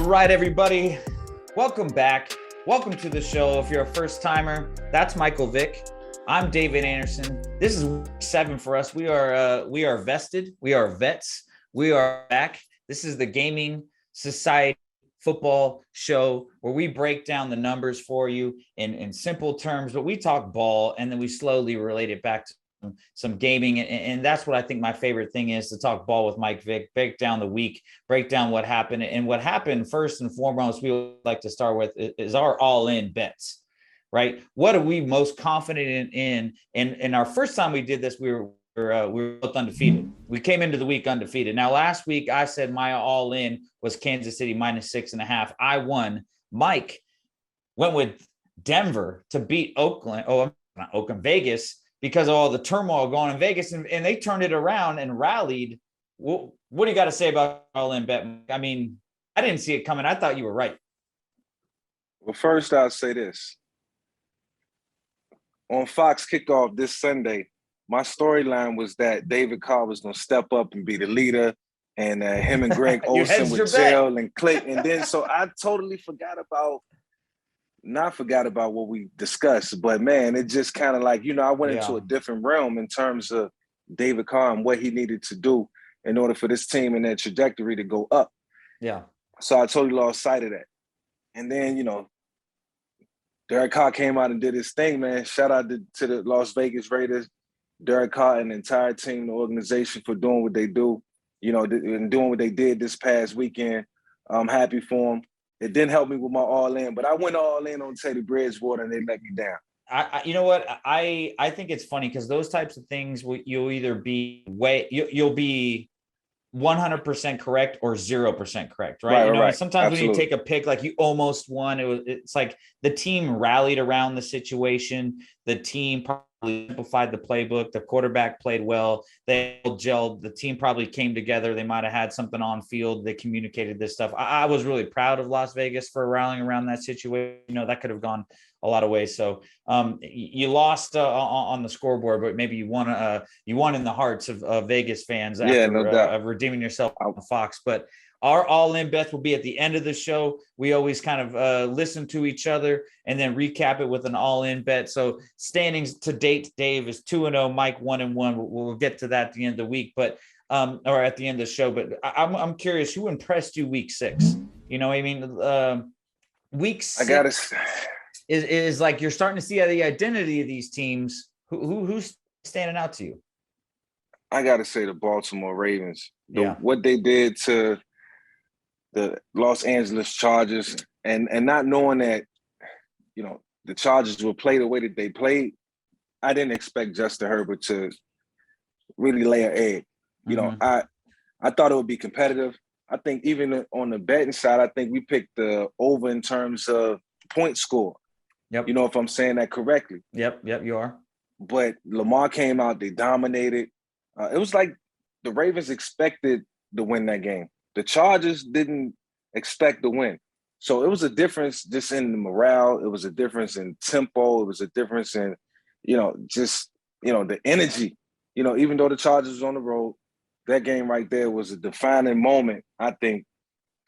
right, everybody. Welcome back. Welcome to the show. If you're a first timer, that's Michael Vick. I'm David Anderson. This is week 7 for us. We are vested. We are vets. We are back. This is the Gaming Society football show where we break down the numbers for you in simple terms, but we talk ball and then we slowly relate it back to some gaming. And that's what I think my favorite thing is, to talk ball with Mike Vick, break down the week, break down what happened. And what happened, first and foremost, we would like to start with is our all-in bets, right? What are we most confident in? And our first time we did this, we were both undefeated. We came into the week undefeated. Now, last week I said my all-in was Kansas City -6.5. I won. Mike went with Denver to beat Oakland. Oh, not Oakland, Vegas, because of all the turmoil going in Vegas, and they turned it around and rallied. What do you got to say about all-in bet? I mean, I didn't see it coming. I thought you were right. Well, first I'll say this. On Fox kickoff this Sunday, my storyline was that David Carr was going to step up and be the leader, and him and Greg Olsen would gel and click. And then so I totally forgot about what we discussed. But, man, it just kind of like, I went into a different realm in terms of David Carr and what he needed to do in order for this team and their trajectory to go up. Yeah. So I totally lost sight of that. And then, Derek Carr came out and did his thing, man. Shout out to the Las Vegas Raiders, Derek Carr and the entire team, the organization, for doing what they do, and doing what they did this past weekend. I'm happy for them. It didn't help me with my all-in, but I went all-in on Teddy Bridgewater, and they let me down. You know what? I think it's funny because those types of things, you'll either be you'll be 100% correct or 0% correct, right? Right. Sometimes Absolutely. when you take a pick, like you almost won, it's like the team rallied around the situation. The team probably simplified the playbook. The quarterback played well. They all gelled. The team probably came together. They might have had something on field. They communicated this stuff. I was really proud of Las Vegas for rallying around that situation. That could have gone a lot of ways. So you lost on the scoreboard, but maybe you won in the hearts of Vegas fans after no doubt. redeeming yourself on Fox. But our all-in bets will be at the end of the show. We always kind of listen to each other and then recap it with an all-in bet. So standings to date, Dave is 2-0, Mike 1-1. We'll get to that at the end of the week, but or at the end of the show. But I'm curious, who impressed you week 6? Week 6. I gotta. Is like you're starting to see the identity of these teams. Who's standing out to you? I got to say the Baltimore Ravens. What they did to the Los Angeles Chargers, and not knowing that, the Chargers would play the way that they played. I didn't expect Justin Herbert to really lay an egg. I thought it would be competitive. I think even on the betting side, I think we picked the over in terms of point score. Yep. If I'm saying that correctly. Yep, you are. But Lamar came out, they dominated. It was like the Ravens expected to win that game. The Chargers didn't expect to win. So it was a difference just in the morale. It was a difference in tempo. It was a difference in, the energy. Even though the Chargers was on the road, that game right there was a defining moment, I think,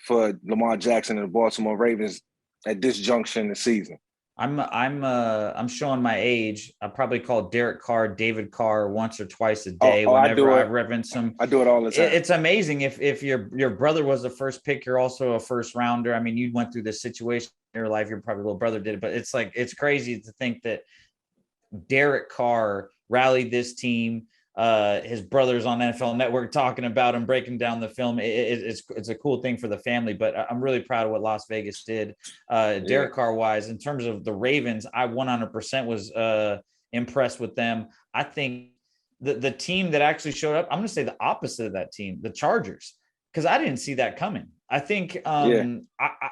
for Lamar Jackson and the Baltimore Ravens at this junction in the season. I'm showing my age. I probably call Derek Carr David Carr once or twice a day whenever I reference him. I do it all the time. It's amazing if your brother was the first pick, you're also a first rounder. I mean, you went through this situation in your life. Your probably little brother did it, but it's crazy to think that Derek Carr rallied this team. His brother's on NFL Network talking about him, breaking down the film. It's a cool thing for the family, but I'm really proud of what Las Vegas did. Derek Carr wise, in terms of the Ravens, I 100% was impressed with them. I think the team that actually showed up, I'm going to say the opposite of that team, the Chargers, because I didn't see that coming. I think I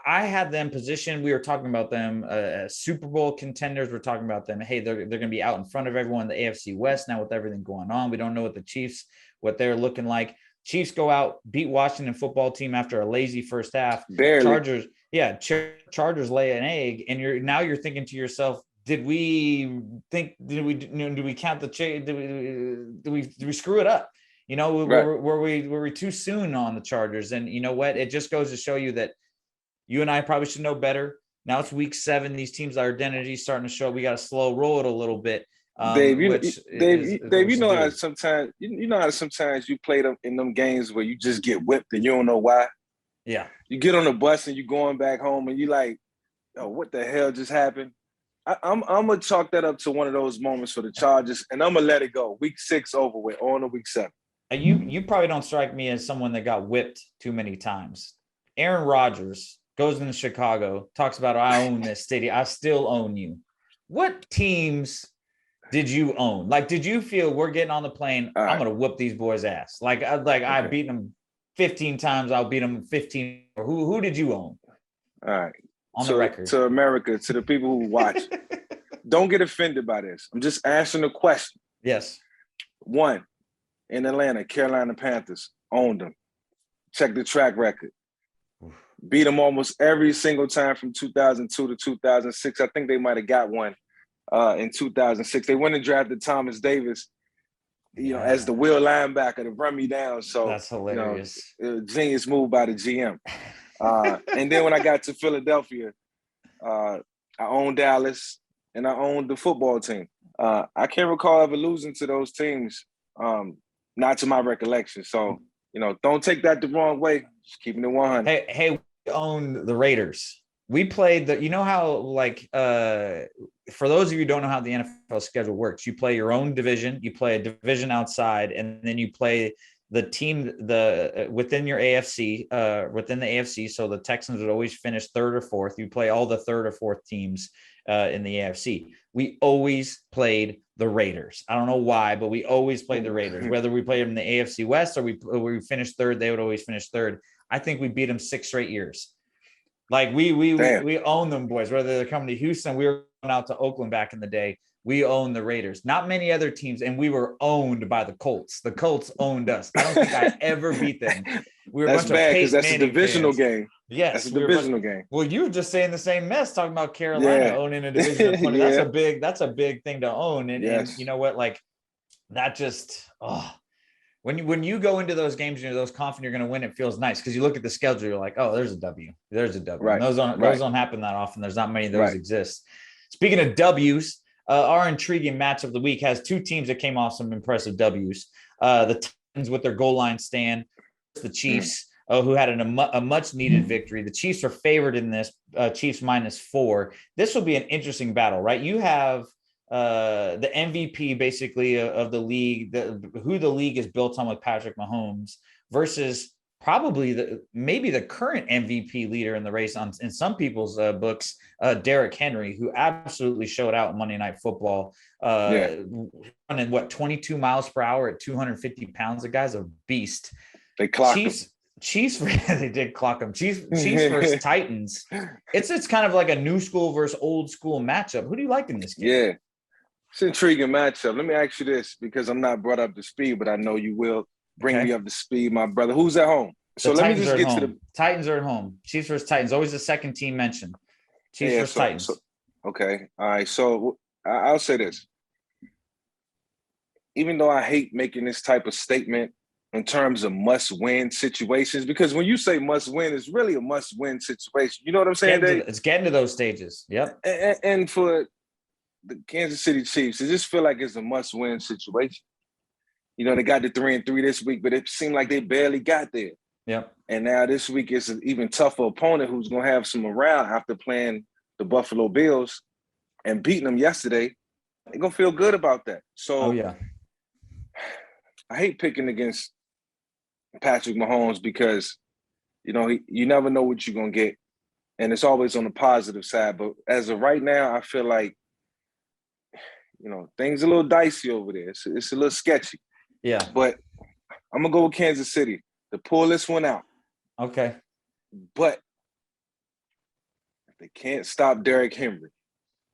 had them positioned. We were talking about them as Super Bowl contenders. We're talking about them. Hey, they're going to be out in front of everyone in the AFC West now with everything going on. We don't know what the Chiefs, what they're looking like. Chiefs go out, beat Washington football team after a lazy first half. Barely. Chargers lay an egg, and you're thinking to yourself, did we count the chain? Did we screw it up? Were we too soon on the Chargers? And you know what? It just goes to show you that You and I probably should know better. Now it's week 7. These teams' identity is starting to show. We got to slow roll it a little bit. Dave, you know how sometimes you play them in them games where you just get whipped and you don't know why. Yeah. You get on the bus and you're going back home and you like, oh, what the hell just happened? I'm gonna chalk that up to one of those moments for the Chargers, and I'm gonna let it go. Week 6 over with, on to week 7. You probably don't strike me as someone that got whipped too many times. Aaron Rodgers goes into Chicago, talks about, I own this city. I still own you. What teams did you own? Like, did you feel we're getting on the plane? I'm going to whoop these boys' ass. I've beaten them 15 times. I'll beat them 15. Who did you own? All right. On the record. To America, to the people who watch, don't get offended by this. I'm just answering the question. Yes. 1, in Atlanta, Carolina Panthers, owned them. Check the track record. Beat them almost every single time from 2002 to 2006. I think they might have got one in 2006. They went and drafted Thomas Davis, as the will linebacker to run me down. So that's hilarious. Genius move by the GM. And then when I got to Philadelphia, I owned Dallas and I owned the football team. I can't recall ever losing to those teams, not to my recollection. So, don't take that the wrong way. Just keeping it 100. Hey, we own the Raiders. We played how for those of you who don't know how the NFL schedule works, you play your own division, you play a division outside, and then you play the team within your AFC, within the AFC. So the Texans would always finish 3rd or 4th. You play all the 3rd or 4th teams in the AFC. We always played the Raiders. I don't know why, but we always played the Raiders. Whether we played them in the AFC West or we finished 3rd, they would always finish 3rd. I think we beat them 6 straight years. Like we own them, boys. Whether they're coming to Houston, we were going out to Oakland back in the day. We own the Raiders. Not many other teams, and we were owned by the Colts. The Colts owned us. I don't think I ever beat them. We were that's a bunch bad because that's a divisional game. Yes, that's a divisional game. Well, you were just saying the same mess, talking about Carolina owning a division opponent. Yeah. That's a big thing to own. And, yes. and you know what? Like that just when you go into those games, those confident you're going to win, it feels nice because you look at the schedule, you're like, oh, there's a W. There's a W. Right. Those don't happen that often. There's not many of those exist. Speaking of W's, our intriguing match of the week has 2 teams that came off some impressive W's. The Titans with their goal line stand, the Chiefs, who had a much-needed victory. The Chiefs are favored in this, Chiefs -4. This will be an interesting battle, right? You have the MVP basically of the league, who the league is built on with Patrick Mahomes versus probably maybe the current MVP leader in the race in some people's books, Derrick Henry, who absolutely showed out in Monday Night Football, running 22 miles per hour at 250 pounds. The guy's a beast. They clocked him. Chiefs, they did clock him. Chiefs versus Titans. It's kind of like a new school versus old school matchup. Who do you like in this game? Yeah, it's an intriguing matchup. Let me ask you this, because I'm not brought up to speed, but I know you will. Bring me up to speed, my brother. Who's at home? So let me just get to the Titans are at home. Chiefs versus Titans. Always the second team mentioned. Chiefs versus Titans. Okay. All right. So I'll say this. Even though I hate making this type of statement in terms of must-win situations, because when you say must-win, it's really a must-win situation. You know what I'm saying, Dave? It's getting to those stages. Yep. And for the Kansas City Chiefs, I just feel like it's a must-win situation. They got the 3-3 this week, but it seemed like they barely got there. Yep. And now this week it's an even tougher opponent who's going to have some morale after playing the Buffalo Bills and beating them yesterday. They're going to feel good about that. So I hate picking against Patrick Mahomes because, you never know what you're going to get. And it's always on the positive side. But as of right now, I feel like, things are a little dicey over there. It's a little sketchy. Yeah. But I'm going to go with Kansas City to pull this one out. Okay. But if they can't stop Derrick Henry,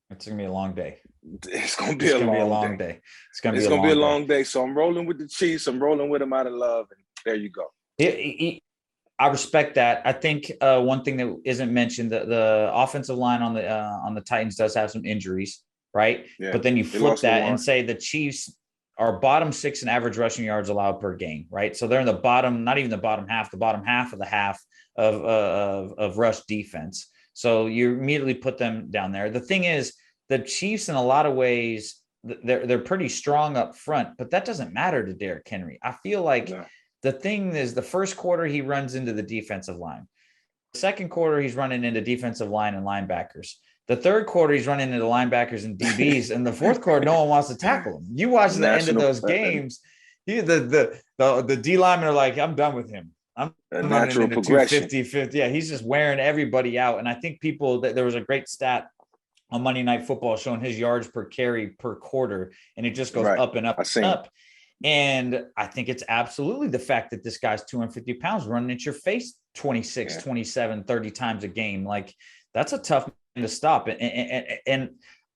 it's going to be a long day. It's going to be a long day. It's going to be a long day. So I'm rolling with the Chiefs. I'm rolling with them out of love. And there you go. I respect that. I think one thing that isn't mentioned, the offensive line on the Titans does have some injuries, right? Yeah. But then you flip that and say the Chiefs are bottom 6 in average rushing yards allowed per game, right? So they're in the bottom, not even the bottom half of the half of rush defense. So you immediately put them down there. The thing is, the Chiefs, in a lot of ways, they're pretty strong up front, but that doesn't matter to Derrick Henry. I feel like the thing is, the first quarter he runs into the defensive line. The second quarter he's running into defensive line and linebackers. The third quarter he's running into linebackers and DBs, and the fourth quarter no one wants to tackle him. You watch the end of those games, the D linemen are like, I'm done with him. I'm running into 250. Yeah, he's just wearing everybody out. And I think there was a great stat on Monday Night Football showing his yards per carry per quarter, and it just goes up and up and up. And I think it's absolutely the fact that this guy's 250 pounds running at your face 26, 27, 30 times a game. Like, that's a tough man to stop. And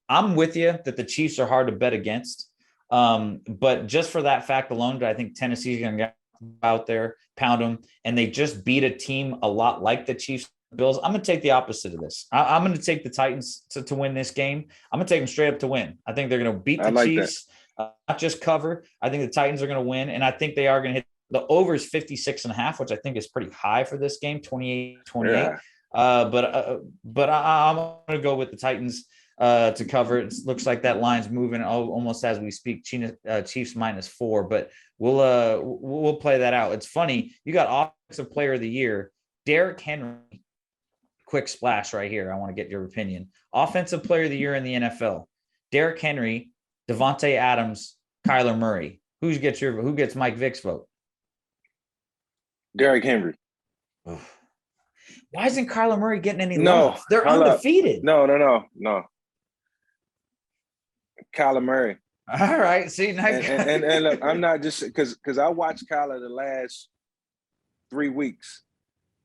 I'm with you that the Chiefs are hard to bet against. But just for that fact alone, I think Tennessee's going to get out there, pound them, and they just beat a team a lot like the Chiefs. Bills. I'm going to take the opposite of this. I'm going to take the Titans to win this game. I'm going to take them straight up to win. I think they're going to beat the Chiefs, not just cover. I think the Titans are going to win, and I think they are going to hit the over is 56.5, which I think is pretty high for this game, 28-28. Yeah. But I'm going to go with the Titans to cover. It looks like that line's moving almost as we speak. Chiefs -4, but we'll play that out. It's funny. You got Offensive Player of the Year, Derrick Henry. Quick splash right here. I want to get your opinion. Offensive Player of the Year in the NFL: Derrick Henry, Devontae Adams, Kyler Murray. Who gets Mike Vick's vote? Derrick Henry. Why isn't Kyler Murray getting any love? They're undefeated. No. Kyler Murray. All right. See, and look, I'm not just because I watched Kyler the last 3 weeks.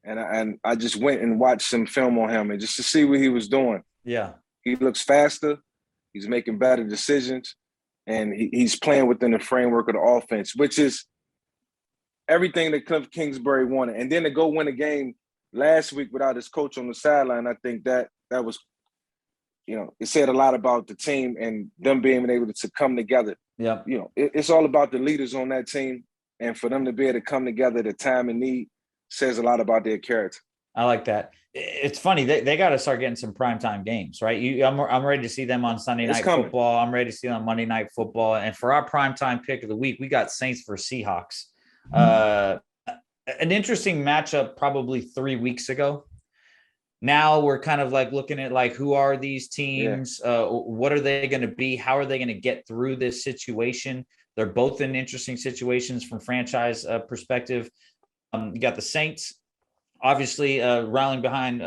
And I just went and watched some film on him and just to see what he was doing. Yeah. He looks faster. He's making better decisions. And he's playing within the framework of the offense, which is everything that Cliff Kingsbury wanted. And then to go win a game last week without his coach on the sideline, I think that was, it said a lot about the team and them being able to come together. Yeah. It's all about the leaders on that team. And for them to be able to come together at a time of need says a lot about their character. I like that. It's funny. They got to start getting some primetime games, right? I'm ready to see them on Sunday Night Football. I'm ready to see them on Monday Night Football. And for our primetime pick of the week, we got Saints versus Seahawks. An interesting matchup probably 3 weeks ago. Now we're kind of like looking at like, who are these teams? Yeah. What are they going to be? How are they going to get through this situation? They're both in interesting situations from franchise perspective. You got the Saints, obviously rallying behind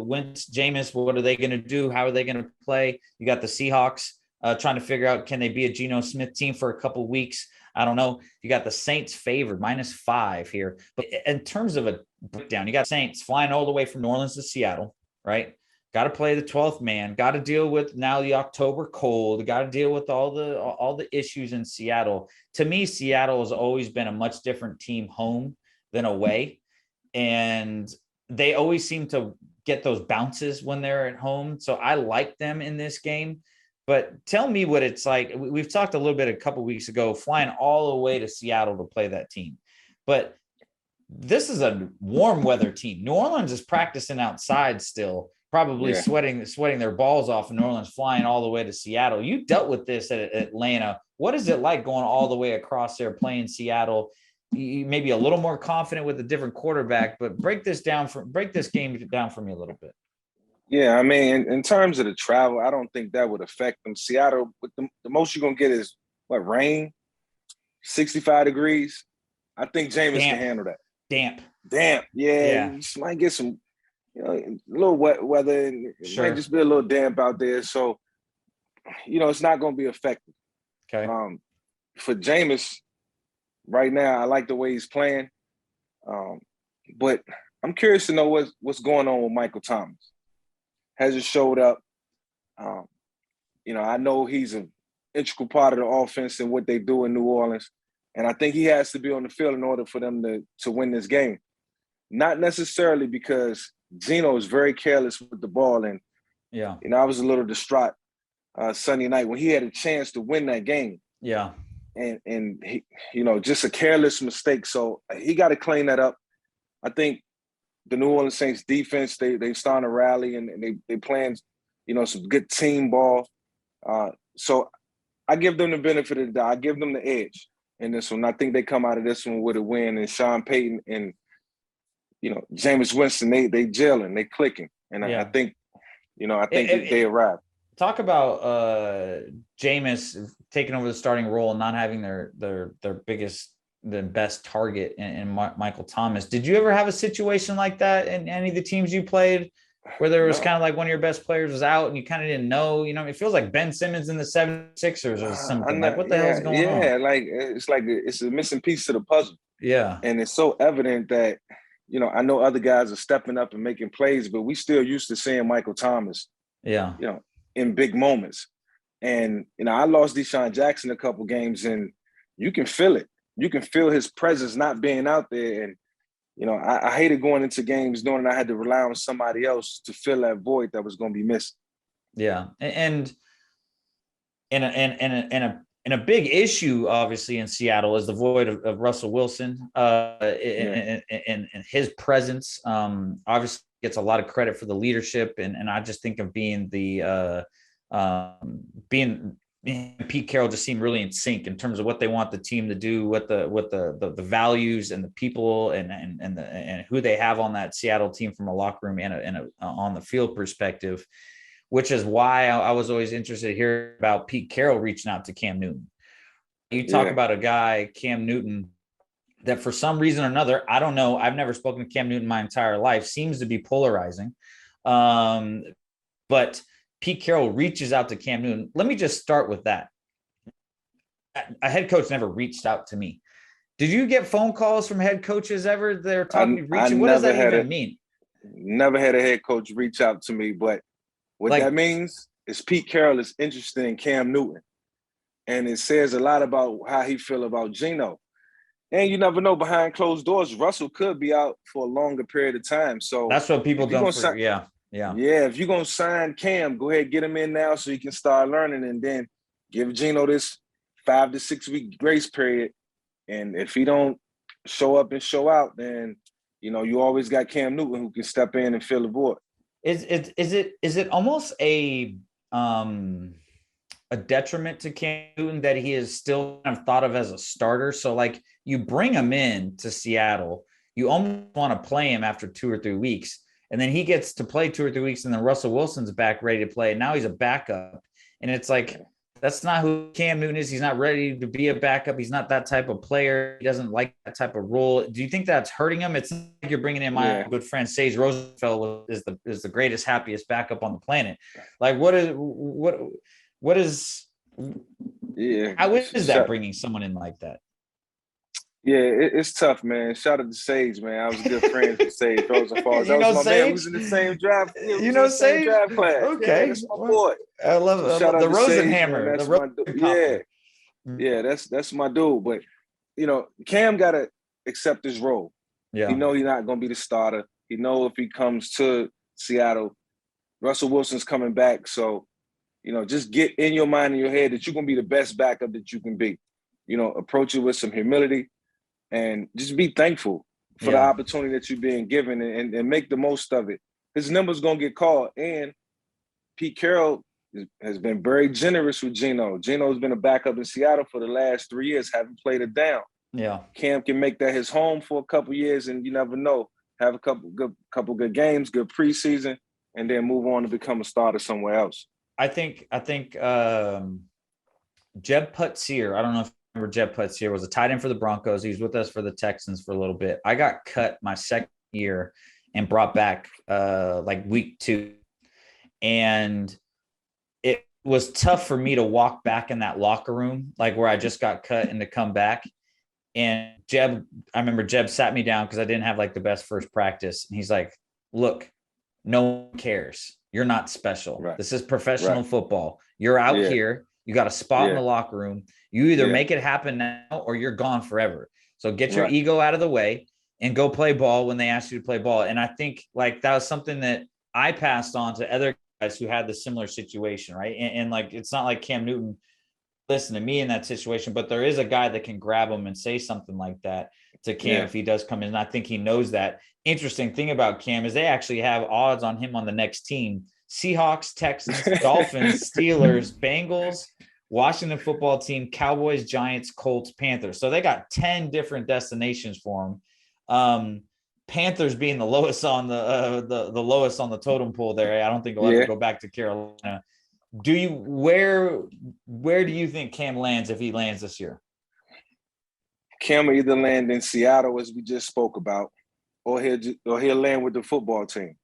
Wentz, Jameis. What are they going to do? How are they going to play? You got the Seahawks trying to figure out, can they be a Geno Smith team for a couple of weeks? I don't know. You got the Saints favored -5 here. But in terms of a breakdown, you got Saints flying all the way from New Orleans to Seattle, right? Got to play the 12th man. Got to deal with now the October cold. Got to deal with all the issues in Seattle. To me, Seattle has always been a much different team home than away. And they always seem to get those bounces when they're at home. So I like them in this game. But tell me what it's like. We've talked a little bit a couple weeks ago, flying all the way to Seattle to play that team. But this is a warm weather team. New Orleans is practicing outside still, probably sweating their balls off in New Orleans, flying all the way to Seattle. You dealt with this at Atlanta. What is it like going all the way across there, playing Seattle? You may be a little more confident with a different quarterback, but break this game down for me a little bit. Yeah, I mean, in terms of the travel, I don't think that would affect them. Seattle, with the most you're going to get is, rain, 65 degrees. I think Jameis can handle that. Damp. Yeah. You might get some, a little wet weather. And it might just be a little damp out there. So, it's not going to be effective. Okay. For Jameis, right now, I like the way he's playing. But I'm curious to know what's going on with Michael Thomas. Hasn't showed up. I know he's an integral part of the offense and what they do in New Orleans. And I think he has to be on the field in order for them to win this game. Not necessarily because Geno is very careless with the ball. And, I was a little distraught Sunday night when he had a chance to win that game. Yeah. and he, just a careless mistake. So he got to clean that up. I think the New Orleans Saints defense, they starting to rally and they playing, some good team ball. So I give them the benefit of the doubt. I give them the edge in this one. I think they come out of this one with a win. And Sean Payton and Jameis Winston, they gelling, they clicking, and I think they arrived. Talk about Jameis taking over the starting role and not having their best target in Michael Thomas. Did you ever have a situation like that in any of the teams you played, where there was kind of like one of your best players was out and you kind of didn't know? It feels like Ben Simmons in the 76ers or something. Like, what the hell's going on? Yeah, it's a missing piece to the puzzle. Yeah, and it's so evident that I know other guys are stepping up and making plays, but we still used to seeing Michael Thomas. Yeah, in big moments. And, I lost Deshaun Jackson a couple games, and you can feel it. You can feel his presence not being out there. And, I hated going into games knowing I had to rely on somebody else to fill that void that was going to be missing. Yeah. And a big issue, obviously, in Seattle is the void of Russell Wilson and his presence. Obviously, gets a lot of credit for the leadership, and I just think of being Pete Carroll just seemed really in sync in terms of what they want the team to do, what the values and the people and who they have on that Seattle team from a locker room and a on the field perspective, which is why I was always interested to hear about Pete Carroll reaching out to Cam Newton. You talk about a guy, Cam Newton, that for some reason or another, I don't know, I've never spoken to Cam Newton my entire life, seems to be polarizing. But Pete Carroll reaches out to Cam Newton. Let me just start with that. A head coach never reached out to me. Did you get phone calls from head coaches ever? They're talking reaching. What does that even mean? Never had a head coach reach out to me, but what that means is Pete Carroll is interested in Cam Newton. And it says a lot about how he feel about Geno. And you never know, behind closed doors, Russell could be out for a longer period of time. So that's what people don't. Yeah. If you're gonna sign Cam, go ahead, get him in now so he can start learning, and then give Geno this 5 to 6 week grace period. And if he don't show up and show out, then you always got Cam Newton who can step in and fill the void. Is it almost a detriment to Cam Newton that he is still kind of thought of as a starter? So like you bring him in to Seattle, you almost want to play him after 2 or 3 weeks, and then he gets to play 2 or 3 weeks, and then Russell Wilson's back ready to play, and now he's a backup. And it's like, that's not who Cam Newton is. He's not ready to be a backup. He's not that type of player. He doesn't like that type of role. Do you think that's hurting him? It's like you're bringing in my good friend Sage Rosenfeld is the greatest, happiest backup on the planet. Like, how is that bringing someone in like that? Yeah, it's tough, man. Shout out to Sage, man. I was good friends with Sage Rosenfeld. That was my Sage? man. We was in the same draft. Sage? Draft class. Okay, that's my boy. I love it. The Rosenhammer. That's my dude. But Cam gotta accept his role. Yeah, he's not gonna be the starter. He know if he comes to Seattle, Russell Wilson's coming back. So, just get in your mind and your head that you're gonna be the best backup that you can be. Approach it with some humility. And just be thankful for the opportunity that you're being given and make the most of it. His number's going to get called. And Pete Carroll has been very generous with Geno. Geno's been a backup in Seattle for the last 3 years, haven't played it down. Yeah. Cam can make that his home for a couple years, and you never know. Have a couple good games, good preseason, and then move on to become a starter somewhere else. I think Jeb Putzier, I don't know if remember Jeb Putzier, was a tight end for the Broncos. He was with us for the Texans for a little bit. I got cut my second year and brought back like week 2. And it was tough for me to walk back in that locker room, like where I just got cut, and to come back. And I remember Jeb sat me down because I didn't have like the best first practice. And he's like, look, no one cares. You're not special. Right. This is professional football. You're out here. You got a spot in the locker room. You either make it happen now or you're gone forever. So get your ego out of the way and go play ball when they ask you to play ball. And I think like that was something that I passed on to other guys who had the similar situation, right? And like, it's not like Cam Newton listen to me in that situation, but there is a guy that can grab him and say something like that to Cam if he does come in. And I think he knows that. Interesting thing about Cam is they actually have odds on him on the next team. Seahawks, Texans, Dolphins, Steelers, Bengals, Washington football team, Cowboys, Giants, Colts, Panthers. So they got 10 different destinations for him. Panthers being the lowest on the lowest on the totem pole there. I don't think he'll ever go back to Carolina. Where do you think Cam lands if he lands this year? Cam will either land in Seattle, as we just spoke about, or he'll land with the football team.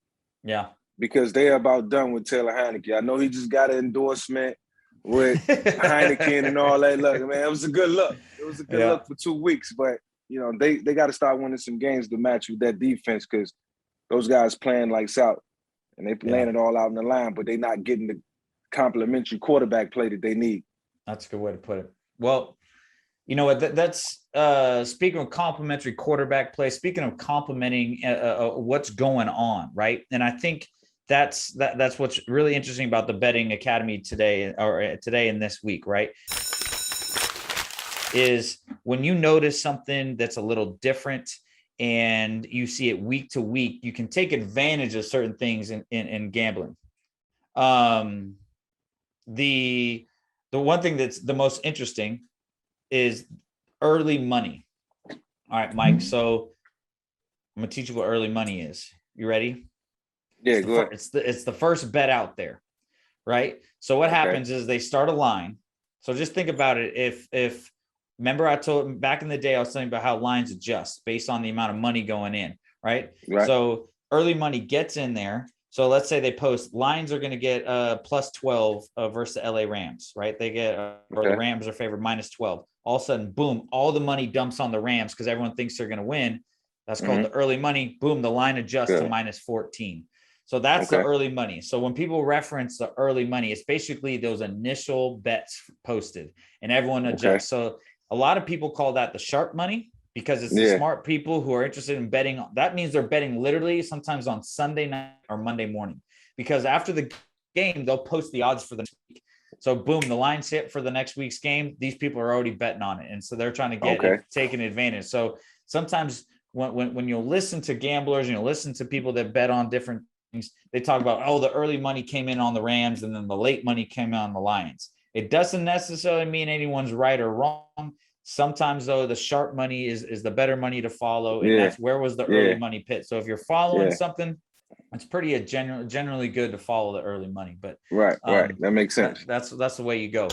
Yeah. Because they're about done with Taylor Heineke. I know he just got an endorsement with Heineken and all that. Look, man, it was a good look. It was a good look for 2 weeks, but they got to start winning some games to match with that defense because those guys playing lights out and they laying it all out in the line, but they're not getting the complimentary quarterback play that they need. That's a good way to put it. Well, you know what? That's speaking of complimentary quarterback play. Speaking of complimenting what's going on, right? And I think that's what's really interesting about the betting academy today and this week, right? Is when you notice something that's a little different and you see it week to week, you can take advantage of certain things in gambling. The one thing that's the most interesting is early money. All right, Mike. So I'm gonna teach you what early money is. You ready? Yeah, go ahead. It's the first bet out there, right? So what happens is they start a line. So just think about it. If remember I told back in the day, I was telling you about how lines adjust based on the amount of money going in, right? So early money gets in there. So let's say they post lines are going to get plus 12 versus the LA Rams, right? They get or the Rams are favored minus 12. All of a sudden, boom, all the money dumps on the Rams because everyone thinks they're going to win. That's called the early money. Boom, the line adjusts to minus 14. So that's the early money. So when people reference the early money, it's basically those initial bets posted and everyone adjusts. So a lot of people call that the sharp money because it's the smart people who are interested in betting. That means they're betting literally sometimes on Sunday night or Monday morning because after the game, they'll post the odds for the next week. So boom, the line's hit for the next week's game. These people are already betting on it. And so they're trying to get taking advantage. So sometimes when you'll listen to gamblers and you'll listen to people that bet on different things, they talk about, the early money came in on the Rams and then the late money came in on the Lions. It doesn't necessarily mean anyone's right or wrong. Sometimes, though, the sharp money is the better money to follow. And that's where was the early money pit. So if you're following something, it's pretty generally good to follow the early money. But right. That makes sense. That's the way you go.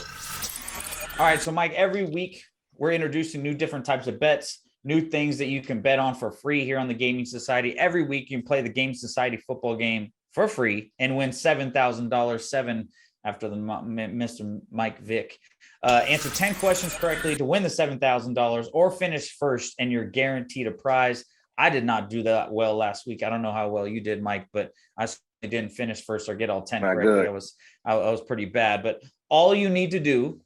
All right. So, Mike, every week we're introducing new different types of bets, new things that you can bet on for free here on the Gaming Society. Every week you can play the Gaming Society football game for free and win $7,000, after the Mr. Mike Vick. Answer 10 questions correctly to win the $7,000 or finish first, and you're guaranteed a prize. I did not do that well last week. I don't know how well you did, Mike, but I didn't finish first or get all 10 correctly. I was pretty bad, but all you need to do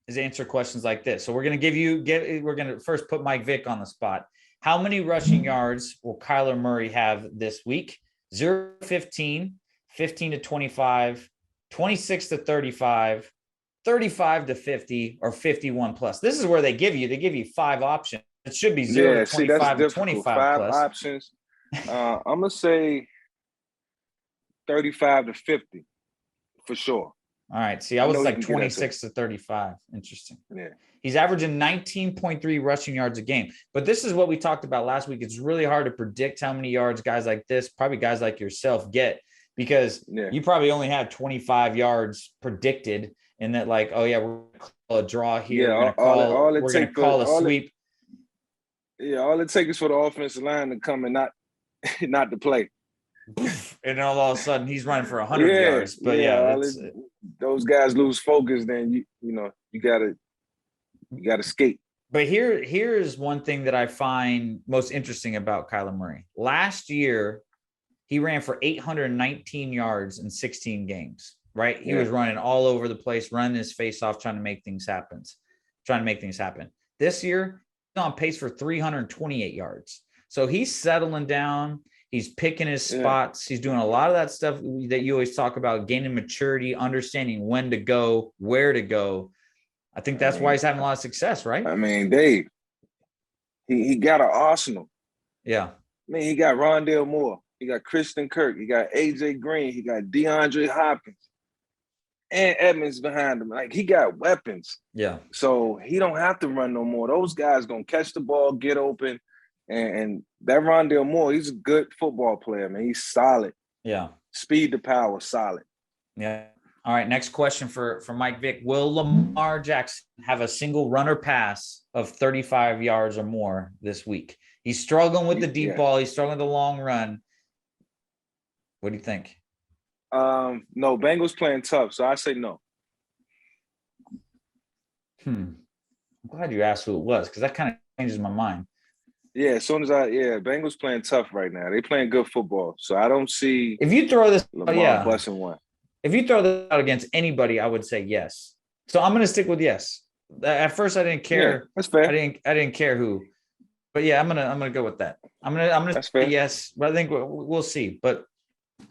is answer questions like this. So we're going to first put Mike Vick on the spot. How many rushing yards will Kyler Murray have this week? 0 to 15, 15 to 25, 26 to 35, 35 to 50, or 51 plus. This is where they give you 5 options. It should be 0 to 25 to 25 5 plus. options. I'm going to say 35 to 50 for sure. All right. See, I was like 26 to 35. Interesting. Yeah. He's averaging 19.3 rushing yards a game. But this is what we talked about last week. It's really hard to predict how many yards guys like this, probably guys like yourself, get because you probably only have 25 yards predicted and that like, we're going to call a draw here. We're going to call a sweep. All it takes is for the offensive line to come and not to play. And all of a sudden he's running for 100 yards. But those guys lose focus, then you gotta skate. But here's one thing that I find most interesting about Kyler Murray. Last year, he ran for 819 yards in 16 games, right? He was running all over the place, running his face off, trying to make things happen. This year, he's on pace for 328 yards. So he's settling down. He's picking his spots. He's doing a lot of that stuff that you always talk about, gaining maturity, understanding when to go, where to go. I think that's why he's having a lot of success, right? I mean, Dave, he got an arsenal. Yeah. I mean, he got Rondale Moore. He got Kristen Kirk. He got A.J. Green. He got DeAndre Hopkins. And Edmonds behind him. Like, he got weapons. Yeah. So he don't have to run no more. Those guys going to catch the ball, get open. And that Rondale Moore, he's a good football player, man. He's solid. Yeah. Speed to power, solid. Yeah. All right. Next question for Mike Vick. Will Lamar Jackson have a single runner pass of 35 yards or more this week? He's struggling with the deep ball. He's struggling with the long run. What do you think? No, Bengals playing tough, so I say no. I'm glad you asked who it was, because that kind of changes my mind. Yeah, as soon as Bengals playing tough right now. They playing good football, so I don't see. If you throw this, Lamar busting one. If you throw this out against anybody, I would say yes. So I'm going to stick with yes. At first, I didn't care. Yeah, that's fair. I didn't care who, but yeah, I'm gonna go with that. I'm gonna say yes, but I think we'll see. But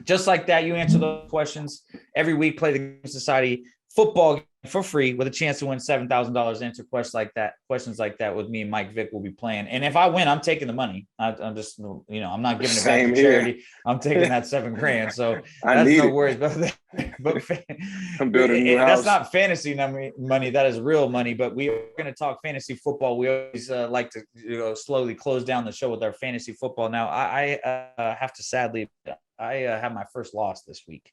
just like that, you answer those questions every week. Play the Game Society football game for free with a chance to win $7,000. Answer questions like that with me and Mike Vick will be playing. And if I win, I'm taking the money. I'm just, I'm not giving it back to charity. I'm taking that $7,000. So that's no worries about that. But I'm building a new house. That's not fantasy money. That is real money. But we are going to talk fantasy football. We always like to slowly close down the show with our fantasy football. Now, I have to sadly, I had my first loss this week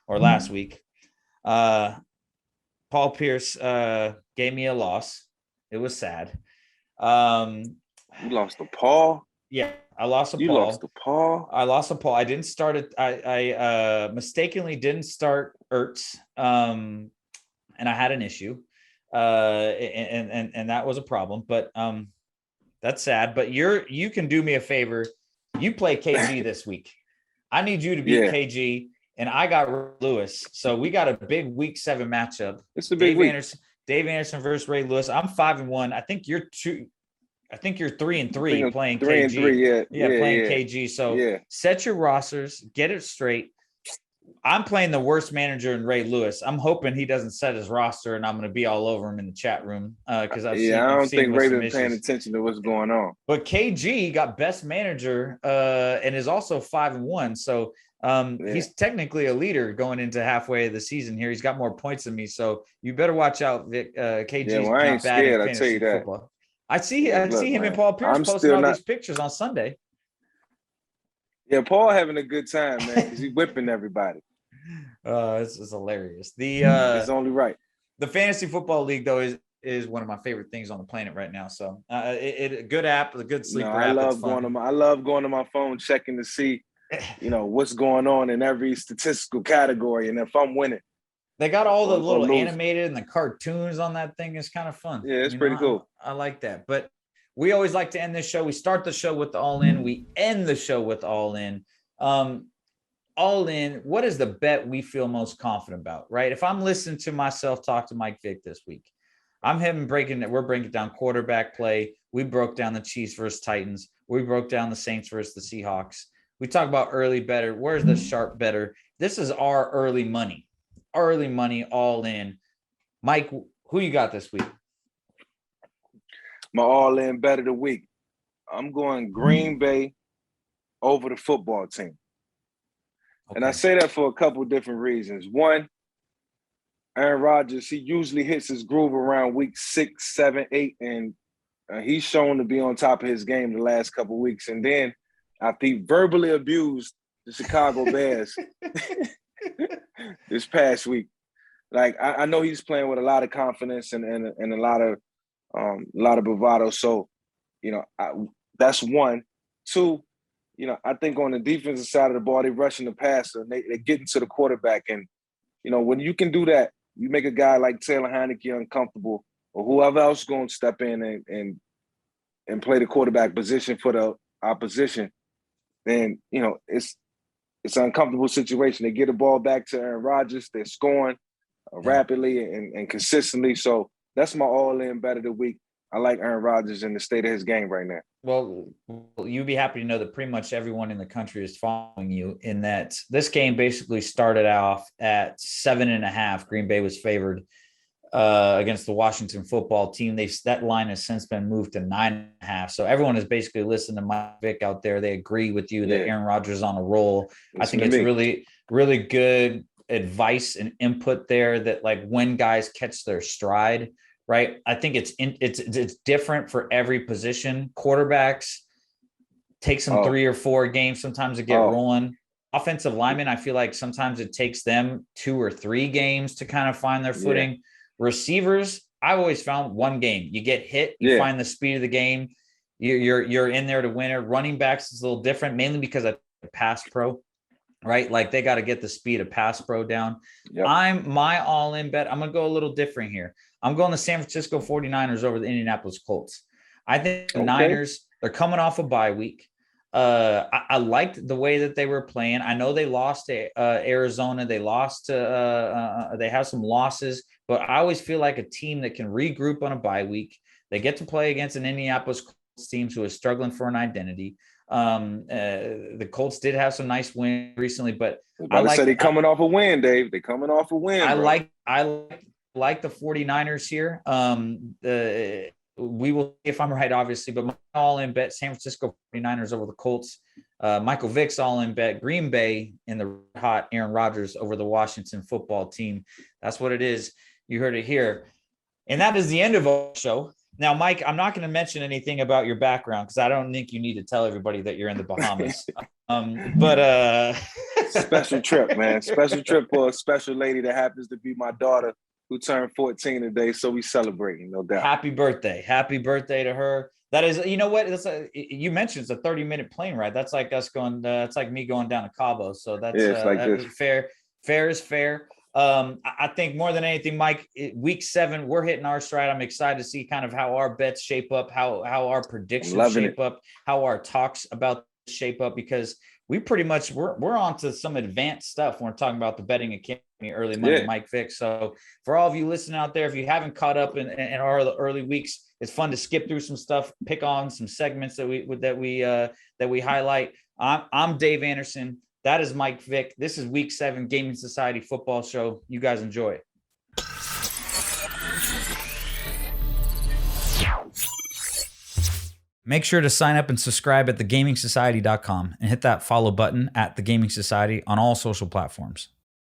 or last week. Paul Pierce gave me a loss. It was sad. You lost to Paul? Yeah, I lost to Paul. You lost to Paul? I lost to Paul. I didn't start it. I mistakenly didn't start Ertz, and I had an issue, and that was a problem. But that's sad. But you can do me a favor. You play KG this week. I need you to beat KG. And I got Lewis. So we got a big week 7 matchup. It's a big week. Dave Anderson versus Ray Lewis. I'm 5-1. I think you're 3-3 playing 3 KG. and 3, playing KG. So set your rosters, get it straight. I'm playing the worst manager in Ray Lewis. I'm hoping he doesn't set his roster, and I'm going to be all over him in the chat room because I don't think Ray been paying attention to what's going on. But KG got best manager and is also 5-1. So he's technically a leader going into halfway of the season here. He's got more points than me, so you better watch out, Vic. KG's I ain't scared. I tell you that. Football. I see him and Paul Pierce posting all these pictures on Sunday. Yeah, Paul having a good time, man, because he's whipping everybody. This is hilarious. It's only right. The fantasy football league, though, is one of my favorite things on the planet right now. So a good app, a good sleeper app. I love going to my phone, checking to see, what's going on in every statistical category, and if I'm winning. They got all the little animated and the cartoons on that thing. It's kind of fun. Yeah, it's pretty cool. I like that. But we always like to end this show. We start the show with the all in. We end the show with all in. All in, what is the bet we feel most confident about, right? If I'm listening to myself talk to Mike Vick this week, we're breaking down quarterback play. We broke down the Chiefs versus Titans. We broke down the Saints versus the Seahawks. We talk about early better. Where's the sharp better? This is our early money all in. Mike, who you got this week? My all in bet of the week. I'm going Green Bay over the football team. Okay. And I say that for a couple of different reasons. One, Aaron Rodgers, he usually hits his groove around week 6, 7, 8, and he's shown to be on top of his game the last couple of weeks. And then after he verbally abused the Chicago Bears this past week, like I know he's playing with a lot of confidence and a lot of bravado. So, that's one. Two, I think on the defensive side of the ball, they're rushing the passer and they're getting to the quarterback. And, when you can do that, you make a guy like Taylor Heineke uncomfortable, or whoever else is going to step in and play the quarterback position for the opposition, then, it's an uncomfortable situation. They get the ball back to Aaron Rodgers. They're scoring rapidly and consistently. So that's my all-in bet of the week. I like Aaron Rodgers in the state of his game right now. Well, you'd be happy to know that pretty much everyone in the country is following you in that this game basically started off at 7.5. Green Bay was favored. against the Washington football team. That line has since been moved to 9.5. So everyone is basically listening to Mike Vick out there. They agree with you that Aaron Rodgers is on a roll. I think it's really, really good advice and input there that like when guys catch their stride, right? I think it's different for every position. Quarterbacks take some 3 or 4 games sometimes to get rolling. Offensive linemen, I feel like sometimes it takes them 2 or 3 games to kind of find their footing. Yeah. Receivers, I've always found 1 game. You get hit, you find the speed of the game. You're in there to win it. Running backs is a little different, mainly because of pass pro, right? Like they got to get the speed of pass pro down. Yep. My all-in bet, I'm going to go a little different here. I'm going the San Francisco 49ers over the Indianapolis Colts. I think the Niners, they're coming off a bye week. I liked the way that they were playing. I know they lost to Arizona. They lost to they have some losses, but I always feel like a team that can regroup on a bye week. They get to play against an Indianapolis Colts team who is struggling for an identity. The Colts did have some nice wins recently, but I said they're coming off a win, Dave. They're coming off a win. I like the 49ers here. We will see if I'm right, obviously, but my all-in bet, San Francisco 49ers over the Colts. Michael Vick's all-in bet, Green Bay in the hot Aaron Rodgers over the Washington football team. That's what it is. You heard it here. And that is the end of our show. Now, Mike, I'm not going to mention anything about your background because I don't think you need to tell everybody that you're in the Bahamas. Special trip, man. Special trip for a special lady that happens to be my daughter, who turned 14 today, so we celebrating, no doubt. Happy birthday to her. That is, you know what? You mentioned it's a 30-minute plane ride. That's like us going. It's like me going down to Cabo. So that's fair. Fair is fair. I think more than anything, Mike, week 7, we're hitting our stride. I'm excited to see kind of how our bets shape up, how our predictions shape up, how our talks about shape up, because we pretty much we're on to some advanced stuff when we're talking about the betting academy early Monday, Mike Vick. So for all of you listening out there, if you haven't caught up in our early weeks, it's fun to skip through some stuff, pick on some segments that we highlight. I'm Dave Anderson. That is Mike Vick. This is week 7 Gaming Society football show. You guys enjoy it. Make sure to sign up and subscribe at thegamingsociety.com and hit that follow button at The Gaming Society on all social platforms.